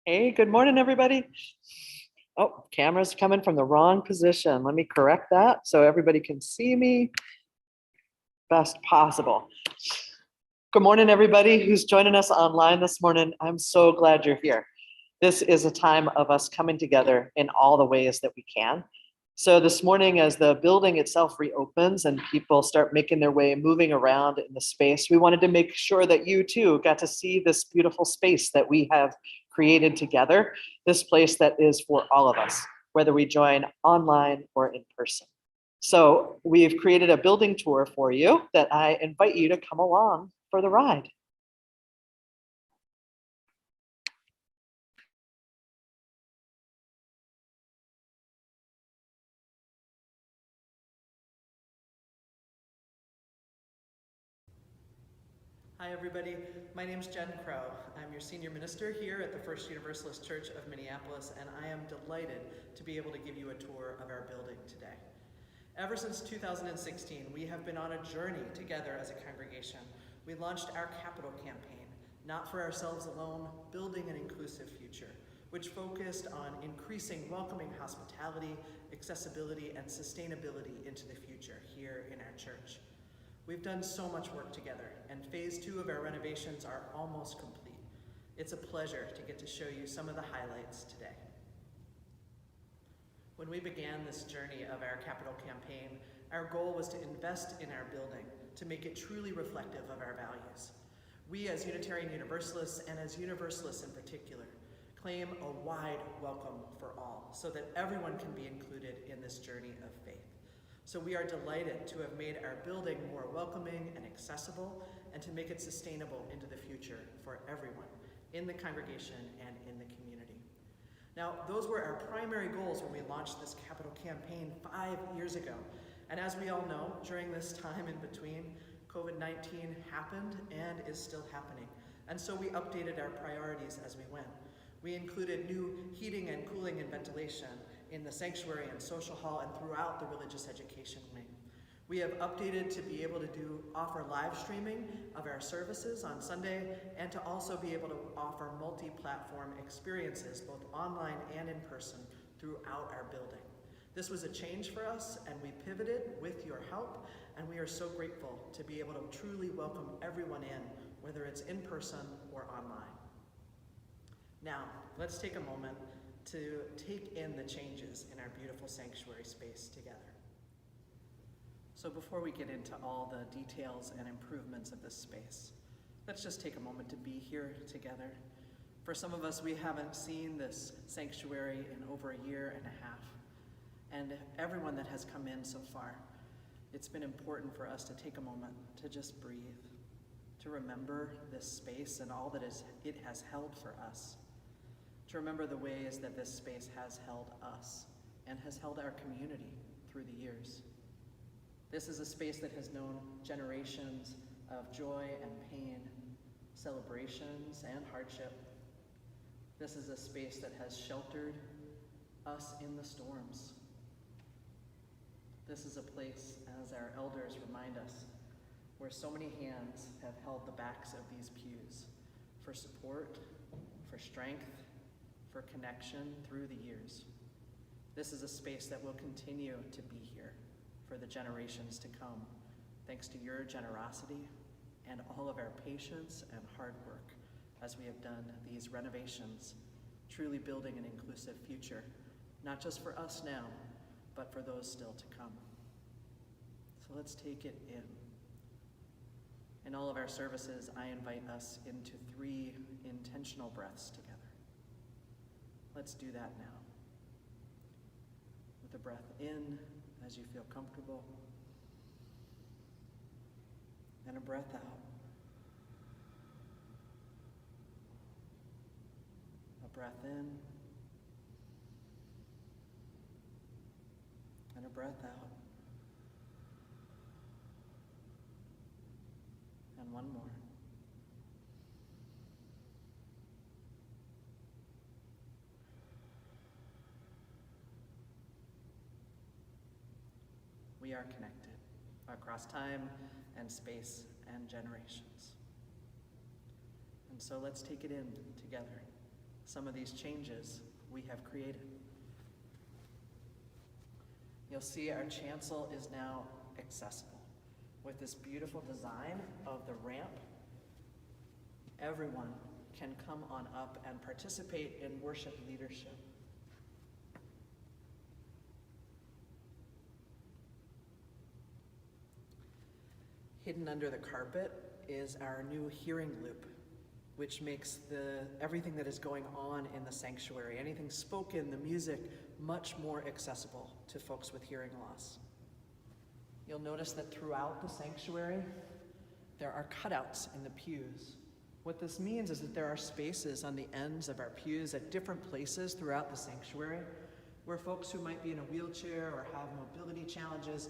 Hey, good morning, everybody. Oh, camera's coming from the wrong position. Let me correct that so everybody can see me best possible. Good morning, everybody who's joining us online this morning. I'm so glad you're here. This is a time of us coming together in all the ways that we can. So this morning, as the building itself reopens and people start making their way, moving around in the space, we wanted to make sure that you too got to see this beautiful space that we have created together, this place that is for all of us, whether we join online or in person. So we've created a building tour for you that I invite you to come along for the ride. Hi everybody, my name's Jen Crow. I'm your senior minister here at the First Universalist Church of Minneapolis, and I am delighted to be able to give you a tour of our building today. Ever since 2016, we have been on a journey together as a congregation. We launched our capital campaign, Not for Ourselves Alone, Building an Inclusive Future, which focused on increasing welcoming hospitality, accessibility, and sustainability into the future here in our church. We've done so much work together, and phase 2 of our renovations are almost complete. It's a pleasure to get to show you some of the highlights today. When we began this journey of our capital campaign, our goal was to invest in our building to make it truly reflective of our values. We as Unitarian Universalists, and as Universalists in particular, claim a wide welcome for all so that everyone can be included in this journey of faith. So we are delighted to have made our building more welcoming and accessible, and to make it sustainable into the future for everyone in the congregation and in the community. Now, those were our primary goals when we launched this capital campaign 5 years ago. And as we all know, during this time in between, COVID-19 happened and is still happening. And so we updated our priorities as we went. We included new heating and cooling and ventilation in the sanctuary and social hall and throughout the religious education wing. We have updated to be able to offer live streaming of our services on Sunday, and to also be able to offer multi-platform experiences, both online and in person, throughout our building. This was a change for us, and we pivoted with your help, and we are so grateful to be able to truly welcome everyone in, whether it's in person or online. Now, let's take a moment to take in the changes in our beautiful sanctuary space together. So before we get into all the details and improvements of this space, let's just take a moment to be here together. For some of us, we haven't seen this sanctuary in over a year and a half. And everyone that has come in so far, it's been important for us to take a moment to just breathe, to remember this space and all that it has held for us, to remember the ways that this space has held us and has held our community through the years. This is a space that has known generations of joy and pain, celebrations and hardship. This is a space that has sheltered us in the storms. This is a place, as our elders remind us, where so many hands have held the backs of these pews for support, for strength, for connection through the years. This is a space that will continue to be here for the generations to come, thanks to your generosity and all of our patience and hard work as we have done these renovations, truly building an inclusive future, not just for us now, but for those still to come. So let's take it in. In all of our services, I invite us into 3 intentional breaths together. Let's do that now. With a breath in as you feel comfortable, and a breath out. A breath in, and a breath out. And one more. We are connected across time and space and generations. And so let's take it in together. some of these changes we have created. You'll see our chancel is now accessible with this beautiful design of the ramp. Everyone can come on up and participate in worship leadership. Hidden under the carpet is our new hearing loop, which makes everything that is going on in the sanctuary, anything spoken, the music, much more accessible to folks with hearing loss. You'll notice that throughout the sanctuary, there are cutouts in the pews. What this means is that there are spaces on the ends of our pews at different places throughout the sanctuary where folks who might be in a wheelchair or have mobility challenges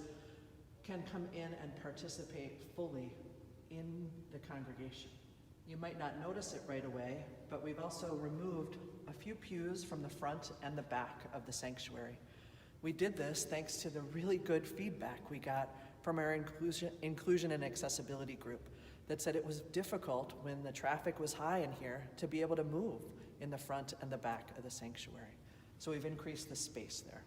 can come in and participate fully in the congregation. You might not notice it right away, but we've also removed a few pews from the front and the back of the sanctuary. We did this thanks to the really good feedback we got from our inclusion and accessibility group that said it was difficult when the traffic was high in here to be able to move in the front and the back of the sanctuary. So we've increased the space there.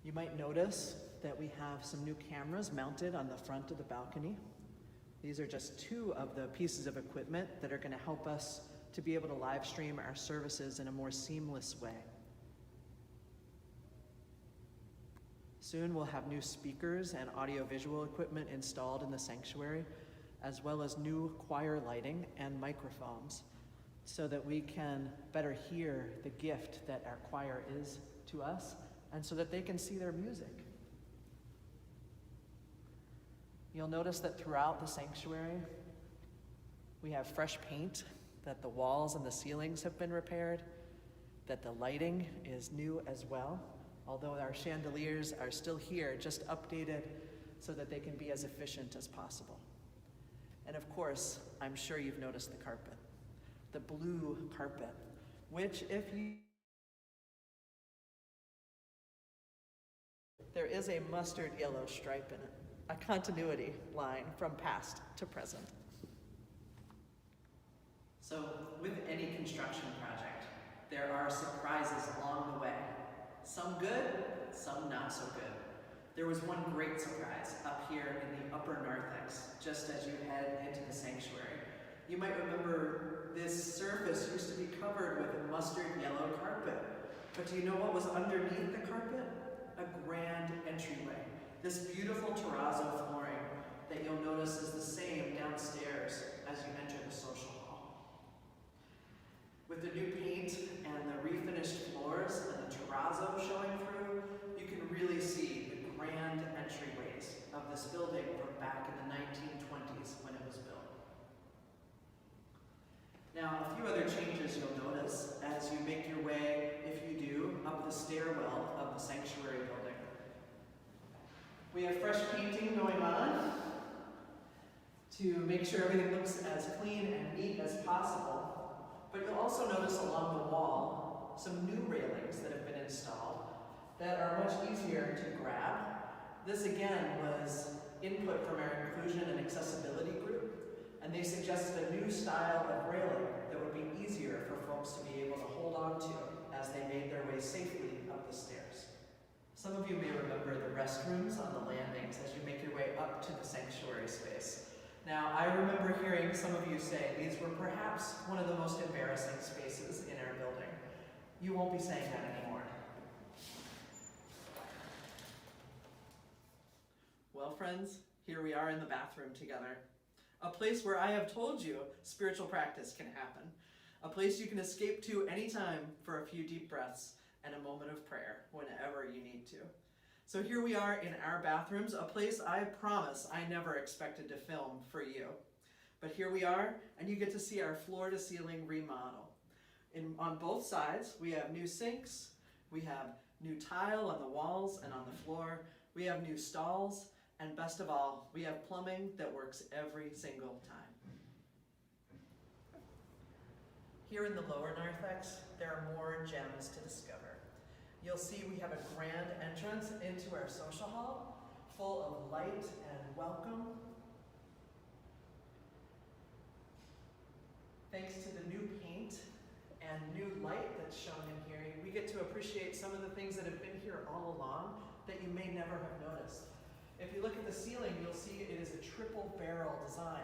You might notice that we have some new cameras mounted on the front of the balcony. These are just two of the pieces of equipment that are going to help us to be able to live stream our services in a more seamless way. Soon we'll have new speakers and audiovisual equipment installed in the sanctuary, as well as new choir lighting and microphones, so that we can better hear the gift that our choir is to us, and so that they can see their music. You'll notice that throughout the sanctuary, we have fresh paint, that the walls and the ceilings have been repaired, that the lighting is new as well, although our chandeliers are still here, just updated so that they can be as efficient as possible. And of course, I'm sure you've noticed the carpet, the blue carpet, which there is a mustard yellow stripe in it, a continuity line from past to present. So with any construction project, there are surprises along the way. Some good, some not so good. There was one great surprise up here in the upper narthex, just as you head into the sanctuary. You might remember this surface used to be covered with a mustard yellow carpet. But do you know what was underneath the carpet? A grand entryway. This beautiful terrazzo flooring that you'll notice is the same downstairs as you enter the social hall. With the new paint and the refinished floors and the terrazzo showing through, you can really see the grand entryways of this building from back in the 1920s when it was built. Now, a few other changes you'll notice as you make your way, if you do, up the stairwell of the sanctuary building. We have fresh painting going on to make sure everything looks as clean and neat as possible. But you'll also notice along the wall some new railings that have been installed that are much easier to grab. This again was input from our inclusion and accessibility group, and they suggested a new style of railing that would be easier for folks to be able to hold on to as they made their way safely up the stairs. Some of you may remember the restrooms on the landings as you make your way up to the sanctuary space. Now, I remember hearing some of you say these were perhaps one of the most embarrassing spaces in our building. You won't be saying that anymore. Well, friends, here we are in the bathroom together. A place where I have told you spiritual practice can happen. A place you can escape to anytime for a few deep breaths and a moment of prayer whenever you need to. So here we are in our bathrooms, a place I promise I never expected to film for you. But here we are, and you get to see our floor-to-ceiling remodel. On both sides, we have new sinks, we have new tile on the walls and on the floor, we have new stalls, and best of all, we have plumbing that works every single time. Here in the lower narthex, there are more gems to discover. You'll see we have a grand entrance into our social hall, full of light and welcome. Thanks to the new paint and new light that's shown in here, we get to appreciate some of the things that have been here all along that you may never have noticed. If you look at the ceiling, you'll see it is a triple barrel design,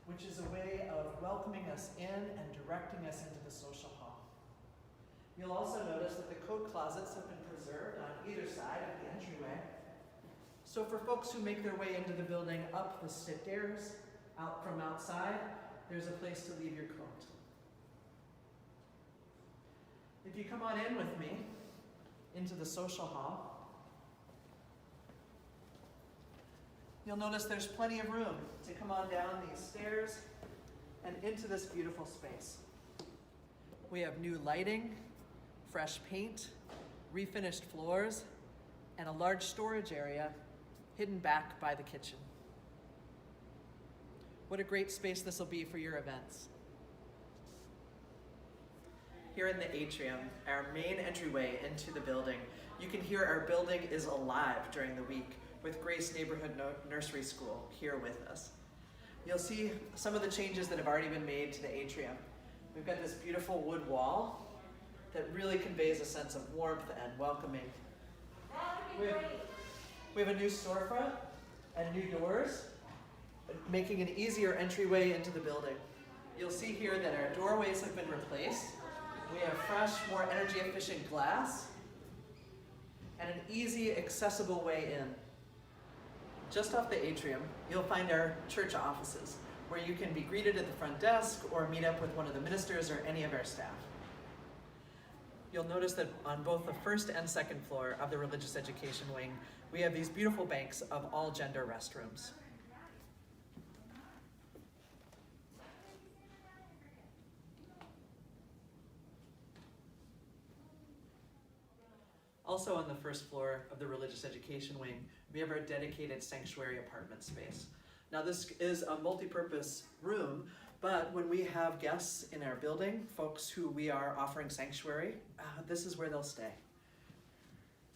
which is a way of welcoming us in and directing us into the social hall. You'll also notice that the coat closets have been preserved on either side of the entryway. So for folks who make their way into the building up the stairs, out from outside, there's a place to leave your coat. If you come on in with me into the social hall, you'll notice there's plenty of room to come on down these stairs and into this beautiful space. We have new lighting, fresh paint, refinished floors, and a large storage area hidden back by the kitchen. What a great space this will be for your events. Here in the atrium, our main entryway into the building, you can hear our building is alive during the week with Grace Neighborhood Nursery School here with us. You'll see some of the changes that have already been made to the atrium. We've got this beautiful wood wall that really conveys a sense of warmth and welcoming. We have a new storefront and new doors, making an easier entryway into the building. You'll see here that our doorways have been replaced. We have fresh, more energy efficient glass and an easy, accessible way in. Just off the atrium, you'll find our church offices where you can be greeted at the front desk or meet up with one of the ministers or any of our staff. You'll notice that on both the first and second floor of the religious education wing, we have these beautiful banks of all gender restrooms. Also on the first floor of the religious education wing, we have our dedicated sanctuary apartment space. Now this is a multi-purpose room, but when we have guests in our building, folks who we are offering sanctuary, this is where they'll stay.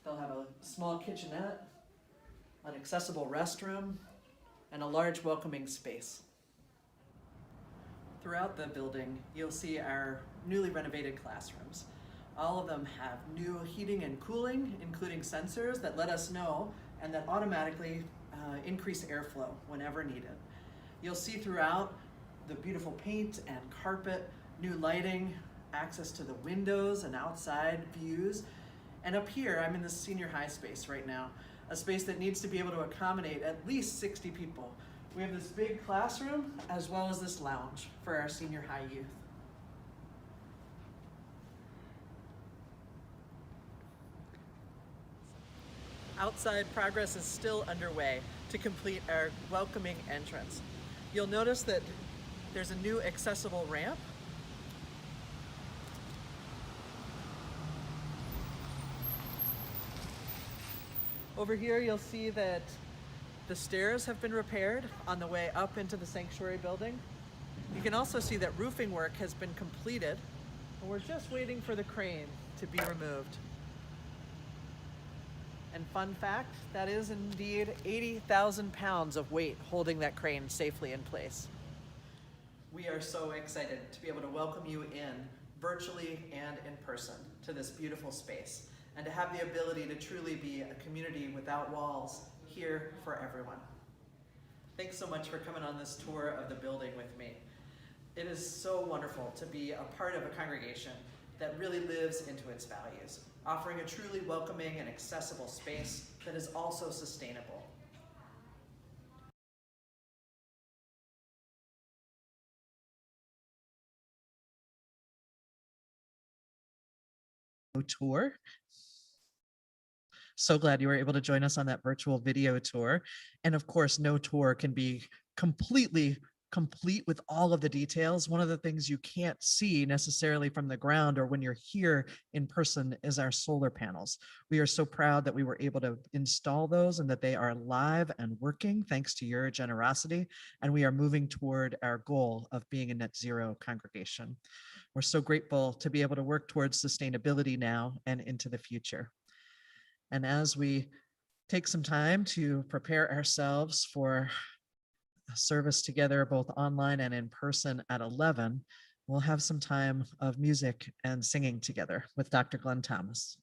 They'll have a small kitchenette, an accessible restroom, and a large welcoming space. Throughout the building, you'll see our newly renovated classrooms. All of them have new heating and cooling, including sensors that let us know and that automatically increase airflow whenever needed. You'll see throughout the beautiful paint and carpet, new lighting, access to the windows and outside views. And up here, I'm in the senior high space right now, a space that needs to be able to accommodate at least 60 people. We have this big classroom as well as this lounge for our senior high youth. Outside progress is still underway to complete our welcoming entrance. You'll notice that there's a new accessible ramp. Over here you'll see that the stairs have been repaired on the way up into the sanctuary building. You can also see that roofing work has been completed, and we're just waiting for the crane to be removed. And fun fact, that is indeed 80,000 pounds of weight holding that crane safely in place. We are so excited to be able to welcome you in, virtually and in person, to this beautiful space, and to have the ability to truly be a community without walls here for everyone. Thanks so much for coming on this tour of the building with me. It is so wonderful to be a part of a congregation that really lives into its values, offering a truly welcoming and accessible space that is also sustainable. Tour. So glad you were able to join us on that virtual video tour. And of course, no tour can be completely complete with all of the details. One of the things you can't see necessarily from the ground or when you're here in person is our solar panels. We are so proud that we were able to install those and that they are live and working thanks to your generosity. And we are moving toward our goal of being a net zero congregation. We're so grateful to be able to work towards sustainability now and into the future. And as we take some time to prepare ourselves for a service together, both online and in person at 11, we'll have some time of music and singing together with Dr. Glenn Thomas.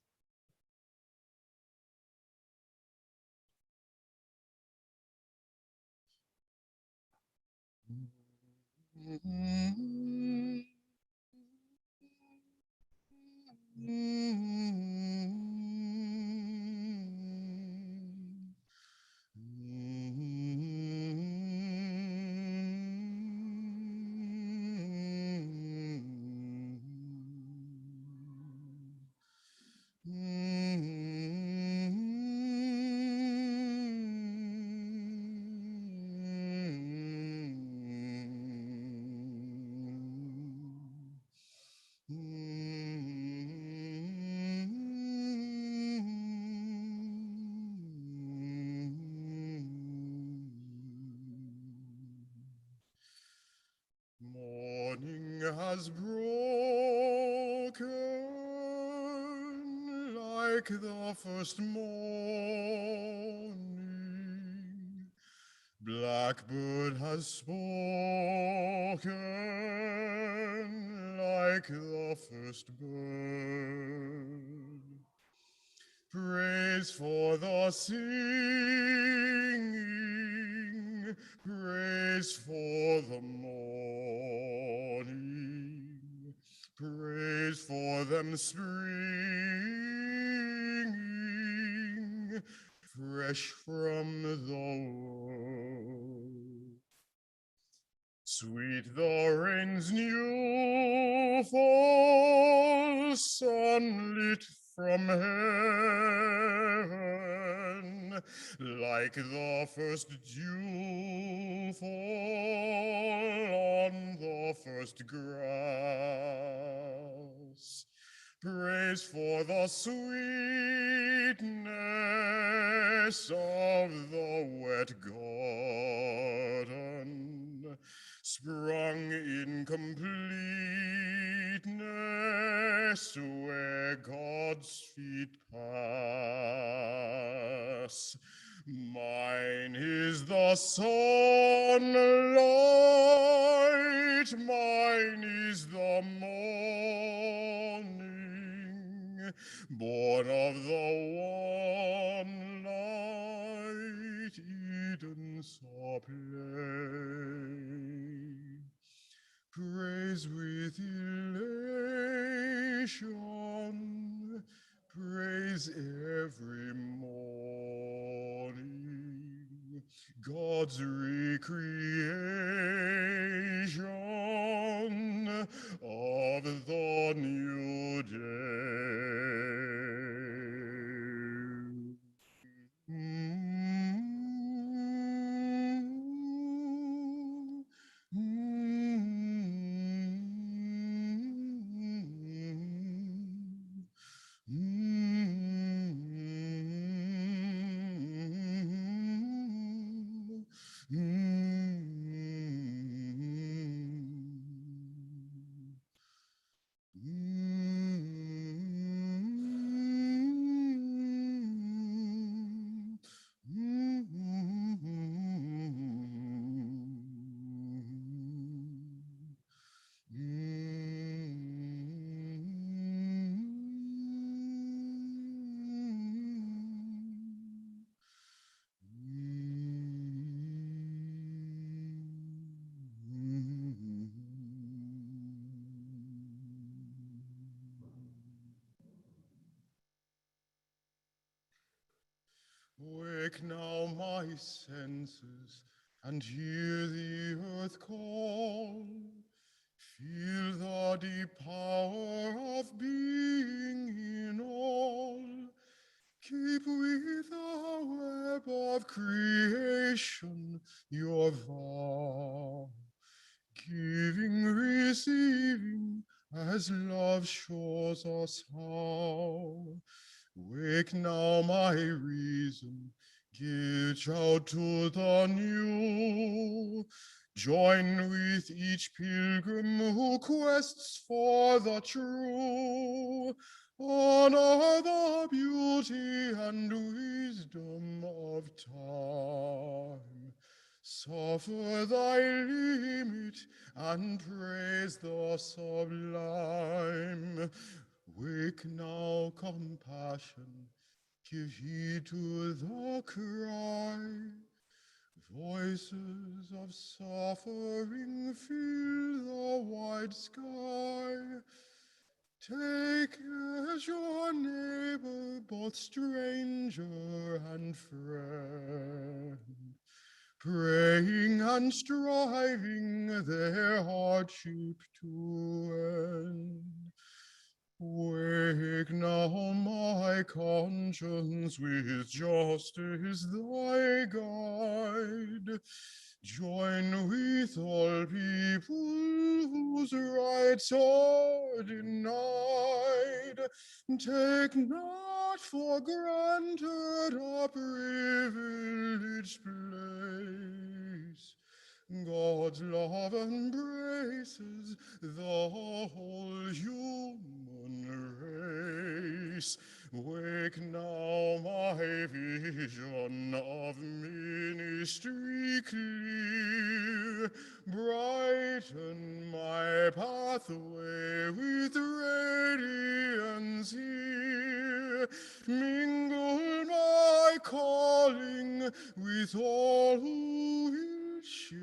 Morning has broken like the first morning. Blackbird has spoken like the first bird. Praise for the singing, praise for the morning, praise for them springing fresh from the world. Sweet the rain's new fall, sunlit from heaven, like the first dew fall on the first grass. Praise for the sweetness of the wet garden, sprung in completeness where God's feet pass. Mine is the sunlight, mine is the morning, born of the one light, Eden saw play. Praise with elation, praise every morning, God's recreation of the new Wake now my senses and hear the earth call. Feel the deep power of being in all. Keep with the web of creation your vow. Giving, receiving, as love shows us how. Wake now my reason, give out to the new. Join with each pilgrim who quests for the true. Honor the beauty and wisdom of time. Suffer thy limit and praise the sublime. Wake now, compassion, give heed to the cry. Voices of suffering fill the wide sky. Take as your neighbor, both stranger and friend, praying and striving their hardship to end. Wake now, my conscience, with justice thy guide. Join with all people whose rights are denied. Take not for granted a privileged place. God's love embraces the whole human race. Wake now, my vision of ministry clear. Brighten my pathway with radiance here. Mingle my calling with all who will share.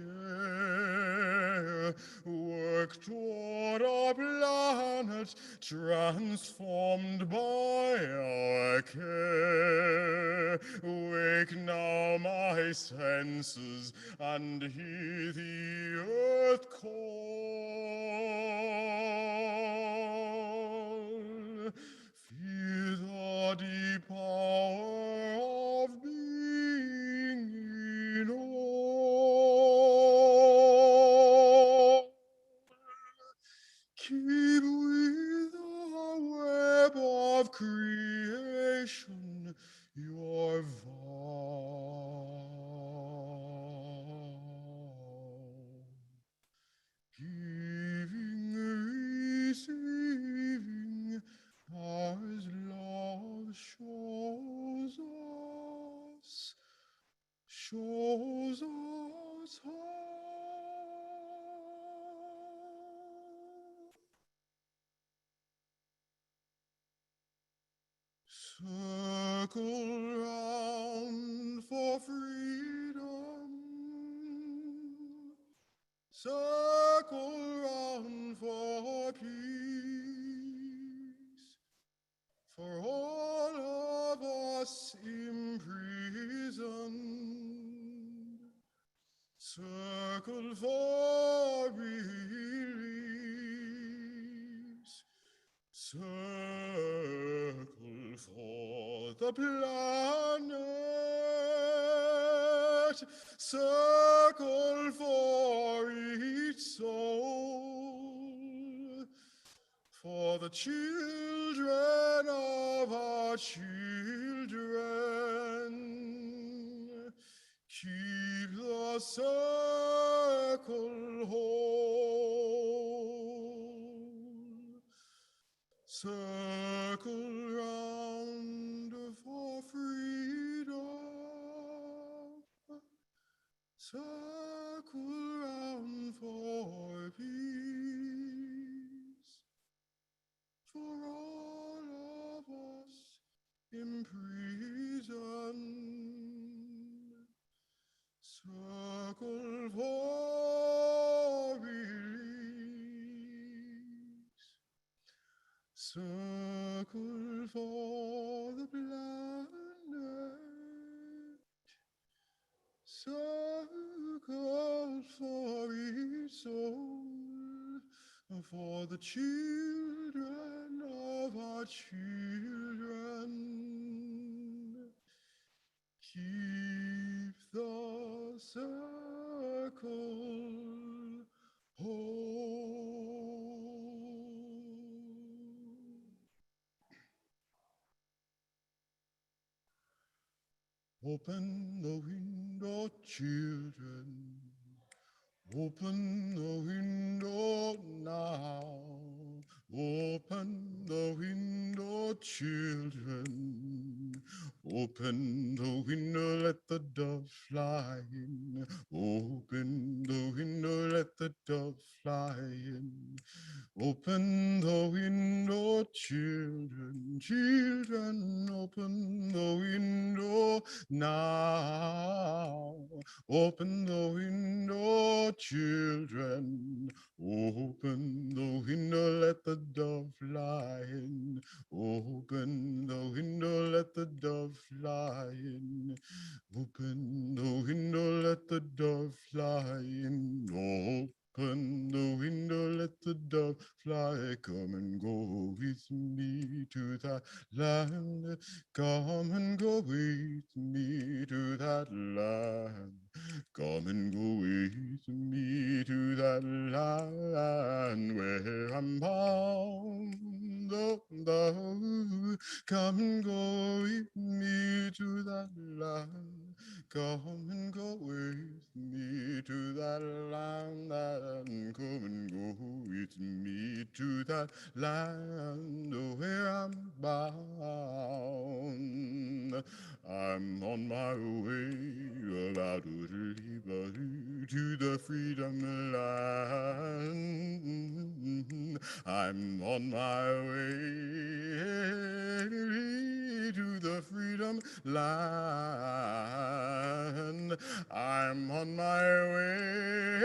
Work toward a planet transformed by our care. Wake now my senses and hear the earth call. Feel the deep power of being in all. Keep with the web of creation your vow. Giving, receiving, as love shows us how. Circle round for freedom. Circle round for peace. For all of us imprisoned. Circle for release. Circle for the planet. Circle for each soul. For the children of our children. Keep the circle whole. Circle round for freedom. Circle round for peace. For all of us imprisoned. Circle for release. Circle for the planet. Circle for each soul. For the children of our children. Keep the circle whole. Open the window, children. Open the window now. Open the window, children. Open the window, let the dove fly in. Open the window, let the dove fly in. Open the window, children, children, open the window now. Open the window, children, open the window, let the dove fly in. Open the window, let the dove fly in. Open the window, let the dove fly in. Open the window, let the dove fly. Come and go with me to that land. Come and go with me to that land. Come and go with me to that land where I'm bound. Oh, come and go with me to that land. Come and go with me to that land, and come and go with me to that land where I'm bound. I'm on my way about to the freedom land. I'm on my way to the freedom land. I'm on my way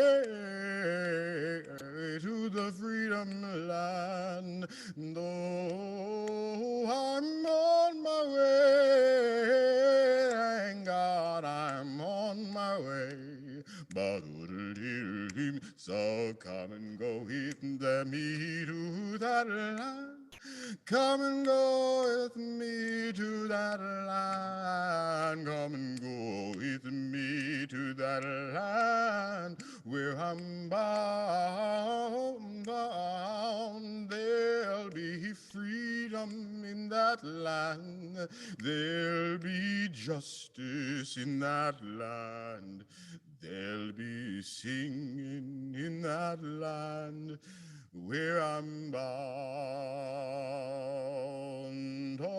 to the freedom land. Though I'm on my way, thank God I'm on my way. But so come and go with me to that land. Come and go with me to that land. Come and go with me to that land where I'm bound. There'll be freedom in that land. There'll be justice in that land. There'll be singing in that land where I'm bound. Amen.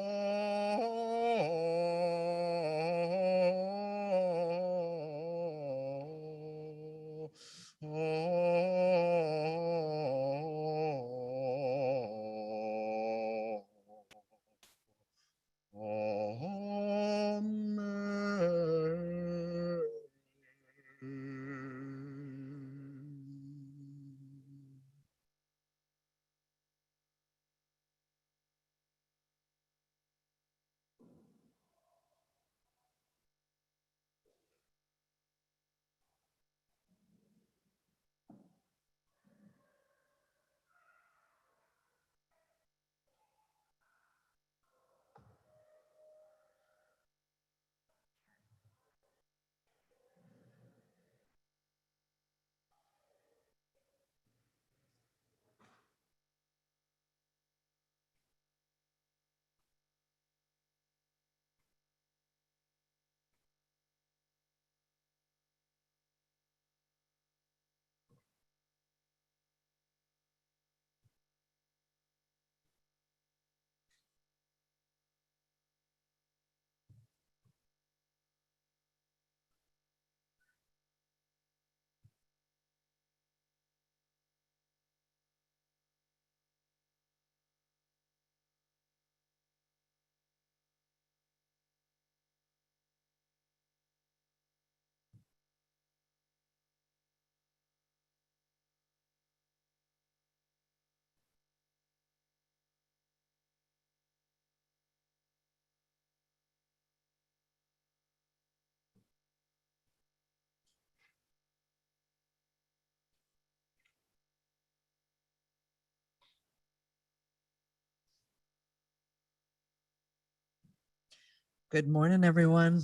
Good morning, everyone.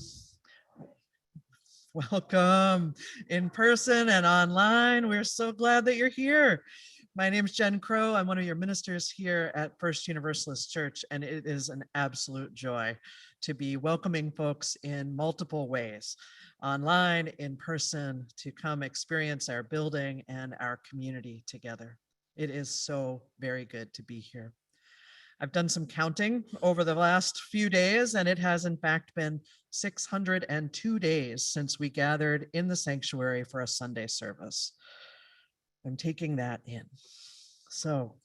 Welcome in person and online. We're so glad that you're here. My name is Jen Crow. I'm one of your ministers here at First Universalist Church, and it is an absolute joy to be welcoming folks in multiple ways, online, in person, to come experience our building and our community together. It is so very good to be here. I've done some counting over the last few days, and it has in fact been 602 days since we gathered in the sanctuary for a Sunday service. I'm taking that in. So,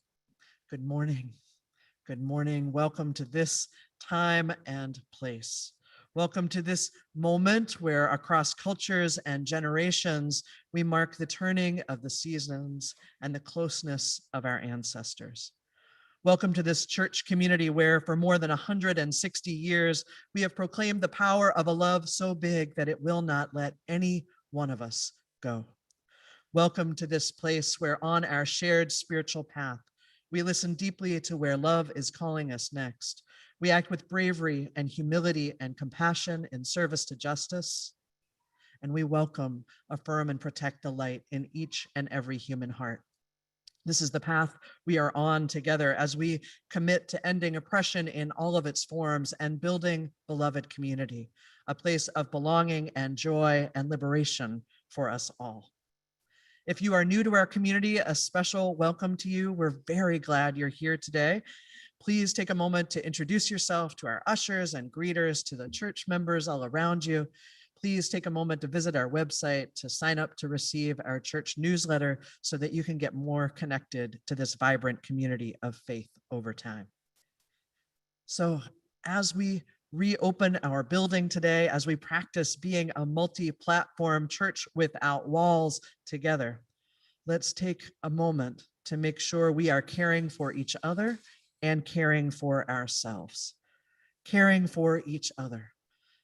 good morning. Good morning. Welcome to this time and place. Welcome to this moment where across cultures and generations, we mark the turning of the seasons and the closeness of our ancestors. Welcome to this church community where for more than 160 years, we have proclaimed the power of a love so big that it will not let any one of us go. Welcome to this place where on our shared spiritual path, we listen deeply to where love is calling us next. We act with bravery and humility and compassion in service to justice. And we welcome, affirm, and protect the light in each and every human heart. This is the path we are on together as we commit to ending oppression in all of its forms and building beloved community, a place of belonging and joy and liberation for us all. If you are new to our community, a special welcome to you. We're very glad you're here today. Please take a moment to introduce yourself to our ushers and greeters, to the church members all around you. Please take a moment to visit our website to sign up to receive our church newsletter so that you can get more connected to this vibrant community of faith over time. So as we reopen our building today, as we practice being a multi-platform church without walls together, let's take a moment to make sure we are caring for each other and caring for ourselves. Caring for each other.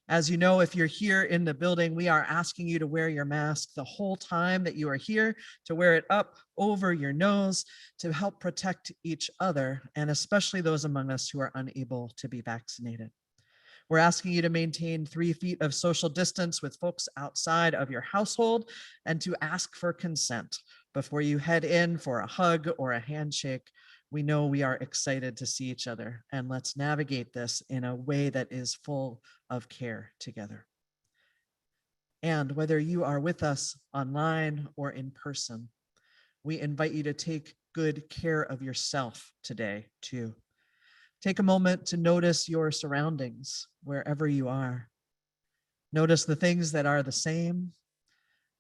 As you know, if you're here in the building, we are asking you to wear your mask the whole time that you are here, to wear it up over your nose to help protect each other, and especially those among us who are unable to be vaccinated. We're asking you to maintain 3 feet of social distance with folks outside of your household and to ask for consent before you head in for a hug or a handshake. We know we are excited to see each other, and let's navigate this in a way that is full of care together. And whether you are with us online or in person, we invite you to take good care of yourself today too. Take a moment to notice your surroundings wherever you are. Notice the things that are the same,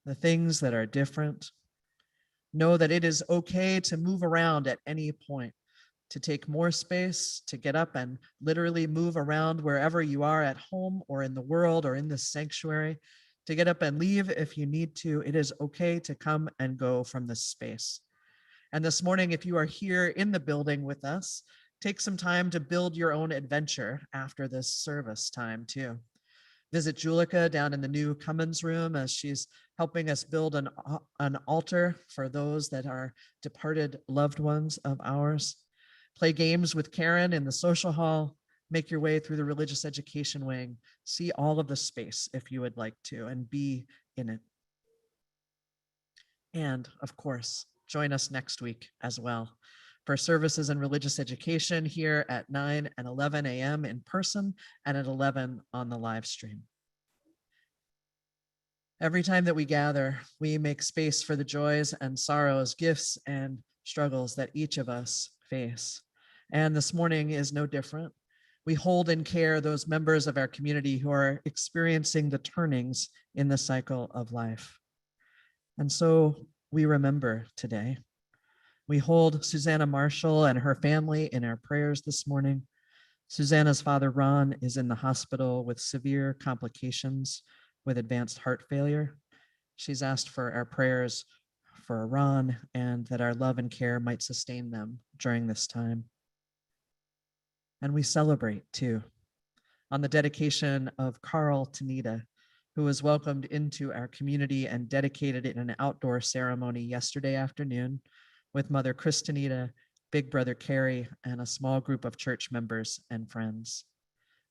the things that are different. Know that it is okay to move around at any point, to take more space, to get up and literally move around wherever you are at home or in the world or in the sanctuary, to get up and leave if you need to. It is okay to come and go from this space. And this morning, if you are here in the building with us, take some time to build your own adventure after this service time too. Visit Julika down in the new Cummins room as she's helping us build an altar for those that are departed loved ones of ours. Play games with Karen in the social hall. Make your way through the religious education wing. See all of the space if you would like to, and be in it. And of course, join us next week as well for services in religious education here at 9 and 11 a.m. in person and at 11 on the live stream. Every time that we gather, we make space for the joys and sorrows, gifts and struggles that each of us face. And this morning is no different. We hold in care those members of our community who are experiencing the turnings in the cycle of life. And so we remember today. We hold Susanna Marshall and her family in our prayers this morning. Susanna's father, Ron, is in the hospital with severe complications with advanced heart failure. She's asked for our prayers for Ron and that our love and care might sustain them during this time. And we celebrate too on the dedication of Carl Tanita, who was welcomed into our community and dedicated in an outdoor ceremony yesterday afternoon with Mother Christinita, Big Brother Carrie, and a small group of church members and friends.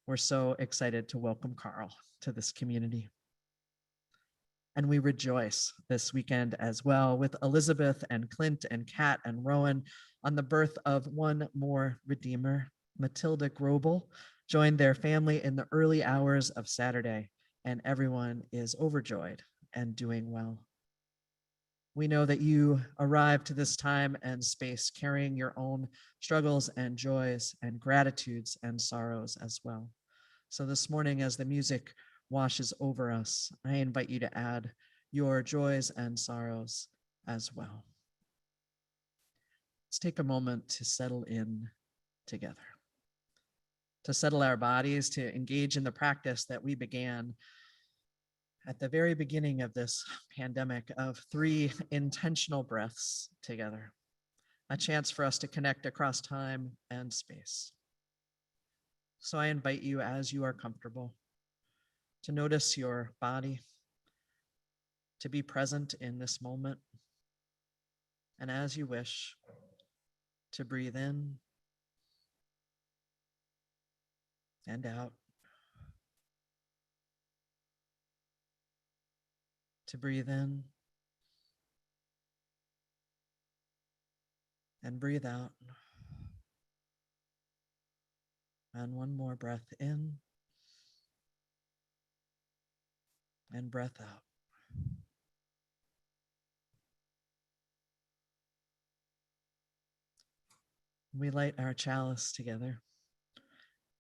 We're so excited to welcome Carl to this community. And we rejoice this weekend as well with Elizabeth and Clint and Kat and Rowan on the birth of one more Redeemer. Matilda Grobel joined their family in the early hours of Saturday, and everyone is overjoyed and doing well. We know that you arrived to this time and space carrying your own struggles and joys and gratitudes and sorrows as well. So this morning, as the music washes over us, I invite you to add your joys and sorrows as well. Let's take a moment to settle in together, to settle our bodies, to engage in the practice that we began at the very beginning of this pandemic of 3 intentional breaths together, a chance for us to connect across time and space. So I invite you, as you are comfortable, to notice your body, to be present in this moment, and as you wish, to breathe in and out, to breathe in and breathe out. And one more breath in and breath out. We light our chalice together.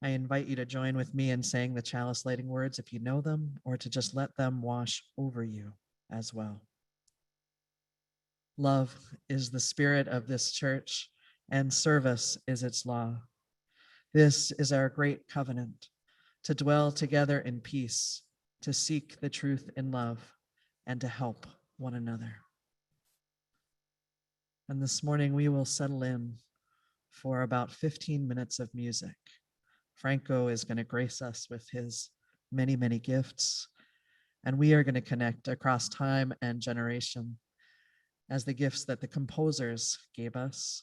I invite you to join with me in saying the chalice lighting words if you know them, or to just let them wash over you as well. Love is the spirit of this church, and service is its law. This is our great covenant, to dwell together in peace, to seek the truth in love, and to help one another. And this morning we will settle in for about 15 minutes of music. Franco is going to grace us with his many, many gifts, and we are going to connect across time and generation as the gifts that the composers gave us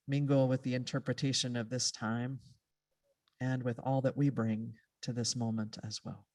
mingle with the interpretation of this time and with all that we bring to this moment as well.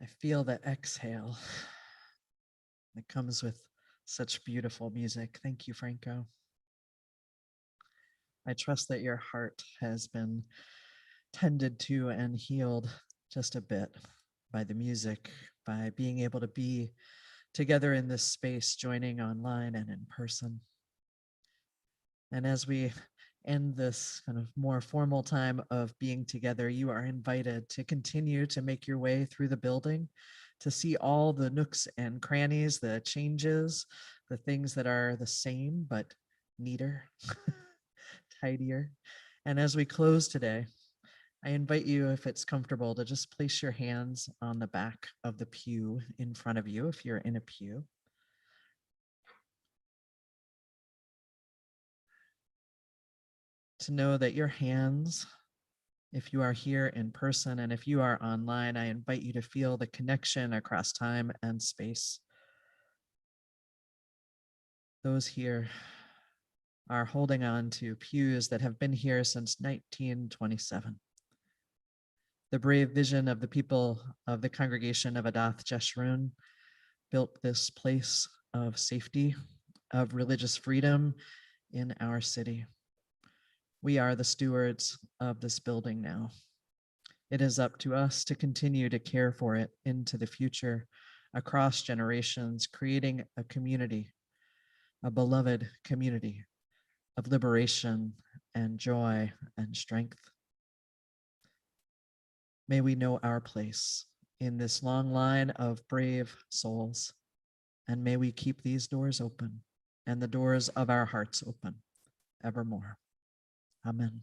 I feel the exhale that comes with such beautiful music. Thank you, Franco. I trust that your heart has been tended to and healed just a bit by the music, by being able to be together in this space, joining online and in person. And as we end this kind of more formal time of being together, you are invited to continue to make your way through the building, to see all the nooks and crannies, the changes, the things that are the same but neater, tidier. And as we close today, I invite you, if it's comfortable, to just place your hands on the back of the pew in front of you if you're in a pew. To know that your hands, if you are here in person and if you are online, I invite you to feel the connection across time and space. Those here are holding on to pews that have been here since 1927. The brave vision of the people of the congregation of Adath Jeshurun built this place of safety, of religious freedom in our city. We are the stewards of this building now. It is up to us to continue to care for it into the future, across generations, creating a community, a beloved community of liberation and joy and strength. May we know our place in this long line of brave souls, and may we keep these doors open and the doors of our hearts open evermore. Amen.